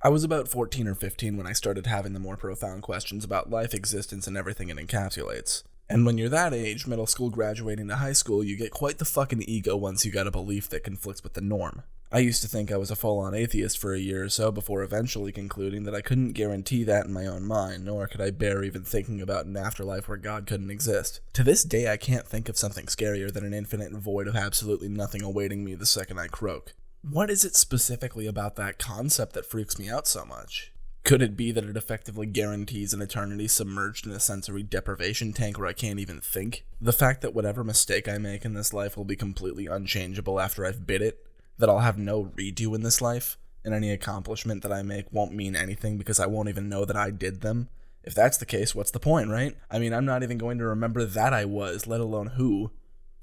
I was about 14 or 15 when I started having the more profound questions about life, existence, and everything it encapsulates. And when you're that age, middle school graduating to high school, you get quite the fucking ego once you got a belief that conflicts with the norm. I used to think I was a full-on atheist for a year or so before eventually concluding that I couldn't guarantee that in my own mind, nor could I bear even thinking about an afterlife where God couldn't exist. To this day, I can't think of something scarier than an infinite void of absolutely nothing awaiting me the second I croak. What is it specifically about that concept that freaks me out so much? Could it be that it effectively guarantees an eternity submerged in a sensory deprivation tank where I can't even think? The fact that whatever mistake I make in this life will be completely unchangeable after I've bid it? That I'll have no redo in this life? And any accomplishment that I make won't mean anything because I won't even know that I did them? If that's the case, what's the point, right? I mean, I'm not even going to remember that I was, let alone who.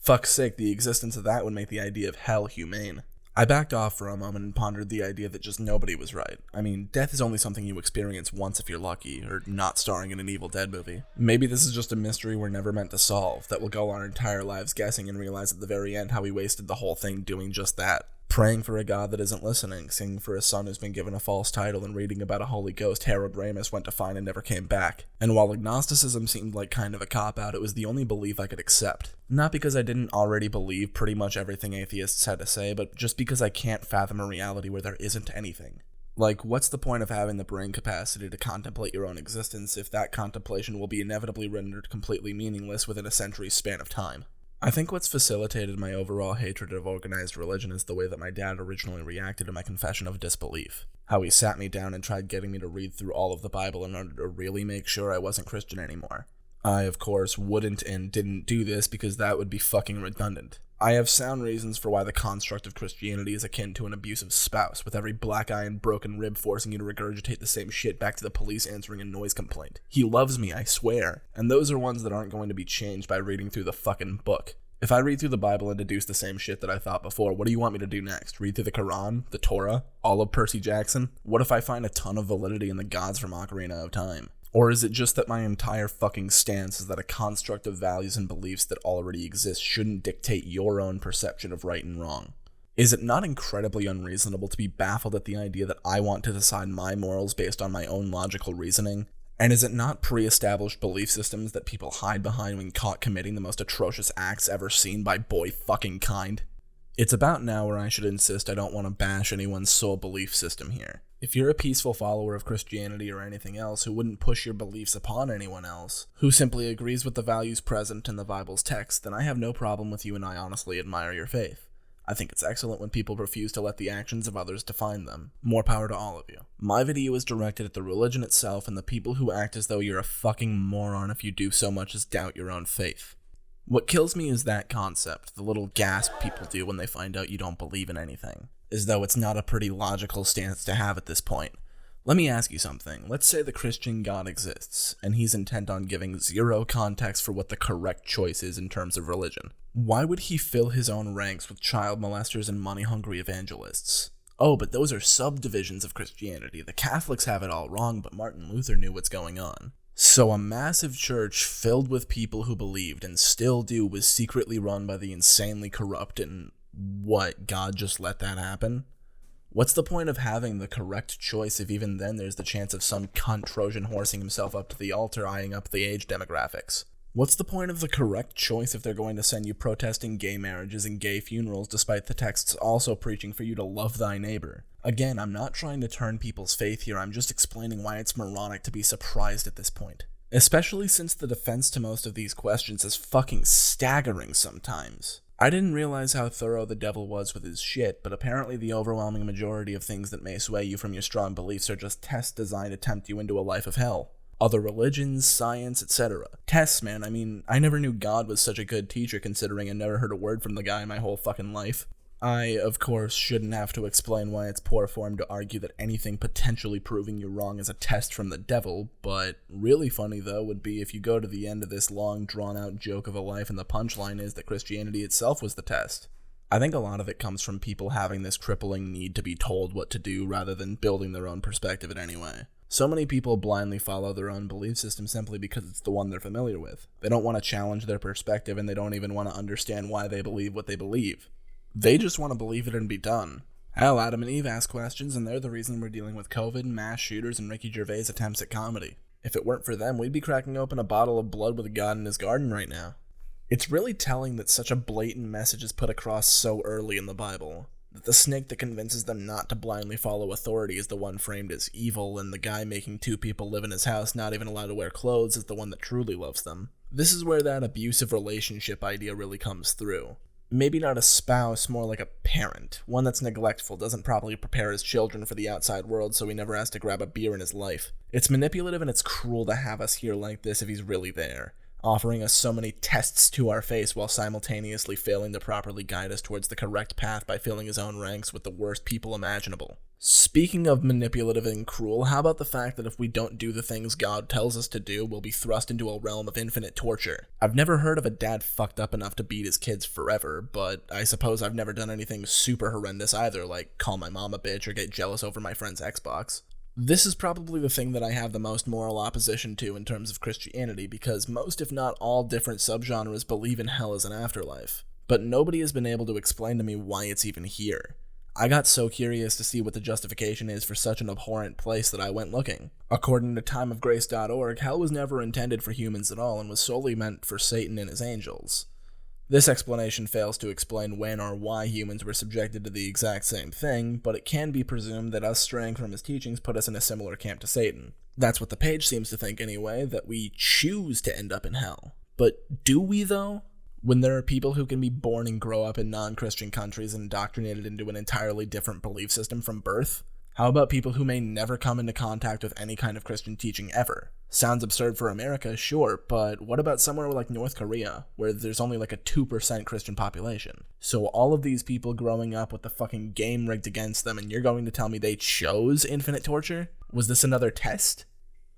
Fuck's sake, the existence of that would make the idea of hell humane. I backed off for a moment and pondered the idea that just nobody was right. I mean, death is only something you experience once if you're lucky, or not starring in an Evil Dead movie. Maybe this is just a mystery we're never meant to solve, that we'll go our entire lives guessing and realize at the very end how we wasted the whole thing doing just that. Praying for a God that isn't listening, singing for a son who's been given a false title, and reading about a Holy Ghost Harold Ramis went to find and never came back. And while agnosticism seemed like kind of a cop-out, it was the only belief I could accept. Not because I didn't already believe pretty much everything atheists had to say, but just because I can't fathom a reality where there isn't anything. Like, what's the point of having the brain capacity to contemplate your own existence if that contemplation will be inevitably rendered completely meaningless within a century's span of time? I think what's facilitated my overall hatred of organized religion is the way that my dad originally reacted to my confession of disbelief. How he sat me down and tried getting me to read through all of the Bible in order to really make sure I wasn't Christian anymore. I, of course, wouldn't and didn't do this because that would be fucking redundant. I have sound reasons for why the construct of Christianity is akin to an abusive spouse, with every black eye and broken rib forcing you to regurgitate the same shit back to the police answering a noise complaint. He loves me, I swear. And those are ones that aren't going to be changed by reading through the fucking book. If I read through the Bible and deduce the same shit that I thought before, what do you want me to do next? Read through the Quran? The Torah? All of Percy Jackson? What if I find a ton of validity in the gods from Ocarina of Time? Or is it just that my entire fucking stance is that a construct of values and beliefs that already exist shouldn't dictate your own perception of right and wrong? Is it not incredibly unreasonable to be baffled at the idea that I want to decide my morals based on my own logical reasoning? And is it not pre-established belief systems that people hide behind when caught committing the most atrocious acts ever seen by boy fucking kind? It's about now where I should insist I don't want to bash anyone's sole belief system here. If you're a peaceful follower of Christianity or anything else who wouldn't push your beliefs upon anyone else, who simply agrees with the values present in the Bible's text, then I have no problem with you and I honestly admire your faith. I think it's excellent when people refuse to let the actions of others define them. More power to all of you. My video is directed at the religion itself and the people who act as though you're a fucking moron if you do so much as doubt your own faith. What kills me is that concept, the little gasp people do when they find out you don't believe in anything. As though it's not a pretty logical stance to have at this point. Let me ask you something. Let's say the Christian God exists, and he's intent on giving zero context for what the correct choice is in terms of religion. Why would he fill his own ranks with child molesters and money-hungry evangelists? Oh, but those are subdivisions of Christianity. The Catholics have it all wrong, but Martin Luther knew what's going on. So a massive church filled with people who believed and still do was secretly run by the insanely corrupt and what, God just let that happen? What's the point of having the correct choice if even then there's the chance of some cunt Trojan horsing himself up to the altar eyeing up the age demographics? What's the point of the correct choice if they're going to send you protesting gay marriages and gay funerals despite the texts also preaching for you to love thy neighbor? Again, I'm not trying to turn people's faith here, I'm just explaining why it's moronic to be surprised at this point. Especially since the defense to most of these questions is fucking staggering sometimes. I didn't realize how thorough the devil was with his shit, but apparently the overwhelming majority of things that may sway you from your strong beliefs are just tests designed to tempt you into a life of hell. Other religions, science, etc. Tests, man, I mean, I never knew God was such a good teacher considering I never heard a word from the guy my whole fucking life. I, of course, shouldn't have to explain why it's poor form to argue that anything potentially proving you wrong is a test from the devil, but really funny though would be if you go to the end of this long drawn-out joke of a life and the punchline is that Christianity itself was the test. I think a lot of it comes from people having this crippling need to be told what to do rather than building their own perspective in any way. So many people blindly follow their own belief system simply because it's the one they're familiar with. They don't want to challenge their perspective and they don't even want to understand why they believe what they believe. They just want to believe it and be done. Hell, Adam and Eve ask questions, and they're the reason we're dealing with COVID, mass shooters, and Ricky Gervais' attempts at comedy. If it weren't for them, we'd be cracking open a bottle of blood with God in his garden right now. It's really telling that such a blatant message is put across so early in the Bible. That the snake that convinces them not to blindly follow authority is the one framed as evil, and the guy making two people live in his house not even allowed to wear clothes is the one that truly loves them. This is where that abusive relationship idea really comes through. Maybe not a spouse, more like a parent. One that's neglectful, doesn't properly prepare his children for the outside world so he never has to grab a beer in his life. It's manipulative and it's cruel to have us here like this if he's really there, offering us so many tests to our face while simultaneously failing to properly guide us towards the correct path by filling his own ranks with the worst people imaginable. Speaking of manipulative and cruel, how about the fact that if we don't do the things God tells us to do, we'll be thrust into a realm of infinite torture? I've never heard of a dad fucked up enough to beat his kids forever, but I suppose I've never done anything super horrendous either, like call my mom a bitch or get jealous over my friend's Xbox. This is probably the thing that I have the most moral opposition to in terms of Christianity, because most if not all different subgenres believe in hell as an afterlife, but nobody has been able to explain to me why it's even here. I got so curious to see what the justification is for such an abhorrent place that I went looking. According to timeofgrace.org, hell was never intended for humans at all and was solely meant for Satan and his angels. This explanation fails to explain when or why humans were subjected to the exact same thing, but it can be presumed that us straying from his teachings put us in a similar camp to Satan. That's what the page seems to think anyway, that we choose to end up in hell. But do we though? When there are people who can be born and grow up in non-Christian countries and indoctrinated into an entirely different belief system from birth? How about people who may never come into contact with any kind of Christian teaching ever? Sounds absurd for America, sure, but what about somewhere like North Korea, where there's only like a 2% Christian population? So all of these people growing up with the fucking game rigged against them, and you're going to tell me they chose infinite torture? Was this another test?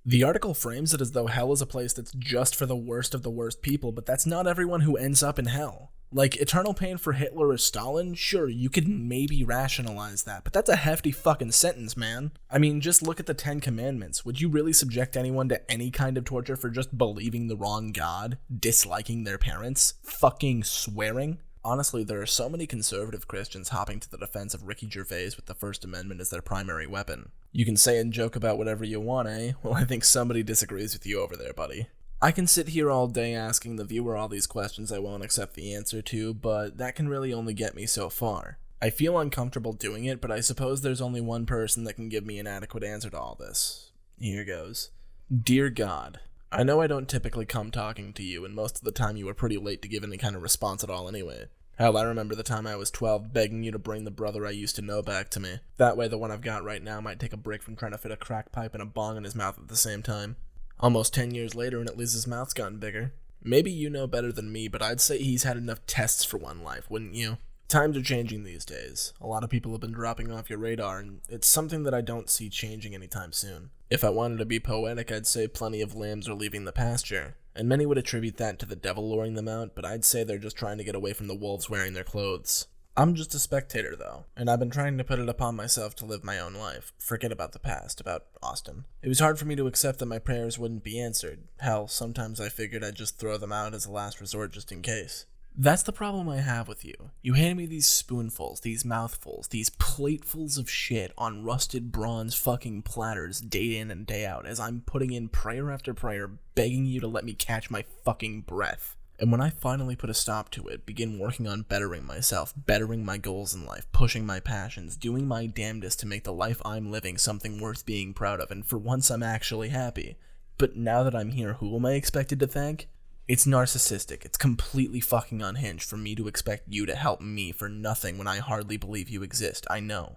The article frames it as though hell is a place that's just for the worst of the worst people, but that's not everyone who ends up in hell. Like, eternal pain for Hitler or Stalin? Sure, you could maybe rationalize that, but that's a hefty fucking sentence, man. I mean, just look at the 10 Commandments. Would you really subject anyone to any kind of torture for just believing the wrong God, disliking their parents, fucking swearing? Honestly, there are so many conservative Christians hopping to the defense of Ricky Gervais with the First Amendment as their primary weapon. You can say and joke about whatever you want, eh? Well, I think somebody disagrees with you over there, buddy. I can sit here all day asking the viewer all these questions I won't accept the answer to, but that can really only get me so far. I feel uncomfortable doing it, but I suppose there's only one person that can give me an adequate answer to all this. Here goes. Dear God, I know I don't typically come talking to you, and most of the time you were pretty late to give any kind of response at all anyway. Hell, I remember the time I was 12 begging you to bring the brother I used to know back to me. That way the one I've got right now might take a break from trying to fit a crack pipe and a bong in his mouth at the same time. Almost 10 years later and at least his mouth's gotten bigger. Maybe you know better than me, but I'd say he's had enough tests for one life, wouldn't you? Times are changing these days. A lot of people have been dropping off your radar, and it's something that I don't see changing anytime soon. If I wanted to be poetic, I'd say plenty of lambs are leaving the pasture, and many would attribute that to the devil luring them out, but I'd say they're just trying to get away from the wolves wearing their clothes. I'm just a spectator, though, and I've been trying to put it upon myself to live my own life. Forget about the past, about Austin. It was hard for me to accept that my prayers wouldn't be answered. Hell, sometimes I figured I'd just throw them out as a last resort just in case. That's the problem I have with you. You hand me these spoonfuls, these mouthfuls, these platefuls of shit on rusted bronze fucking platters day in and day out as I'm putting in prayer after prayer, begging you to let me catch my fucking breath. And when I finally put a stop to it, begin working on bettering myself, bettering my goals in life, pushing my passions, doing my damnedest to make the life I'm living something worth being proud of, and for once I'm actually happy. But now that I'm here, who am I expected to thank? It's narcissistic. It's completely fucking unhinged for me to expect you to help me for nothing when I hardly believe you exist, I know.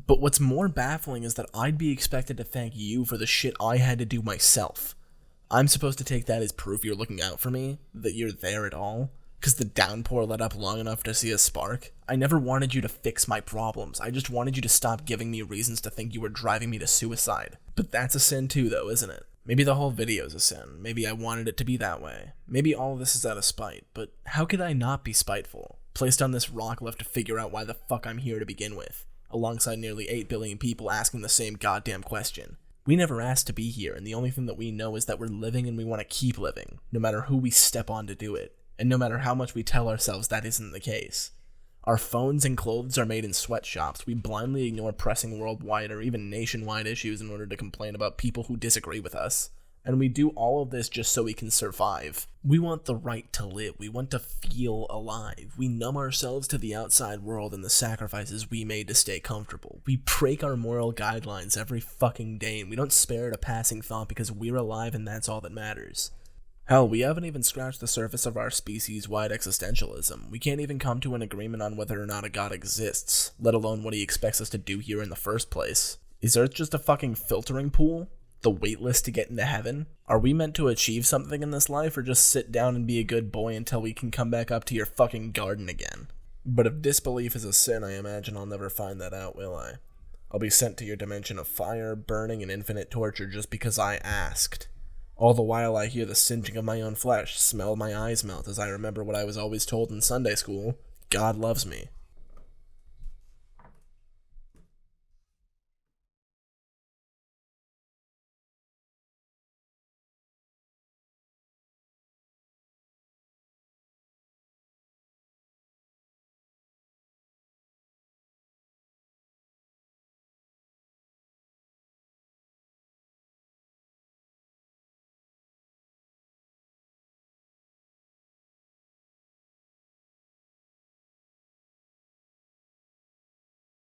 But what's more baffling is that I'd be expected to thank you for the shit I had to do myself. I'm supposed to take that as proof you're looking out for me? That you're there at all? Because the downpour let up long enough to see a spark? I never wanted you to fix my problems. I just wanted you to stop giving me reasons to think you were driving me to suicide. But that's a sin too, though, isn't it? Maybe the whole video's a sin. Maybe I wanted it to be that way. Maybe all of this is out of spite. But how could I not be spiteful? Placed on this rock left to figure out why the fuck I'm here to begin with. Alongside nearly 8 billion people asking the same goddamn question. We never asked to be here, and the only thing that we know is that we're living and we want to keep living, no matter who we step on to do it, and no matter how much we tell ourselves that isn't the case. Our phones and clothes are made in sweatshops. We blindly ignore pressing worldwide or even nationwide issues in order to complain about people who disagree with us. And we do all of this just so we can survive. We want the right to live. We want to feel alive. We numb ourselves to the outside world and the sacrifices we made to stay comfortable. We break our moral guidelines every fucking day, and we don't spare it a passing thought because we're alive and that's all that matters. Hell, we haven't even scratched the surface of our species-wide existentialism. We can't even come to an agreement on whether or not a god exists, let alone what he expects us to do here in the first place. Is Earth just a fucking filtering pool? The wait list to get into heaven? Are we meant to achieve something in this life or just sit down and be a good boy until we can come back up to your fucking garden again? But if disbelief is a sin, I imagine I'll never find that out, will I? I'll be sent to your dimension of fire, burning, and infinite torture just because I asked. All the while I hear the singeing of my own flesh, smell my eyes melt as I remember what I was always told in Sunday school: God loves me.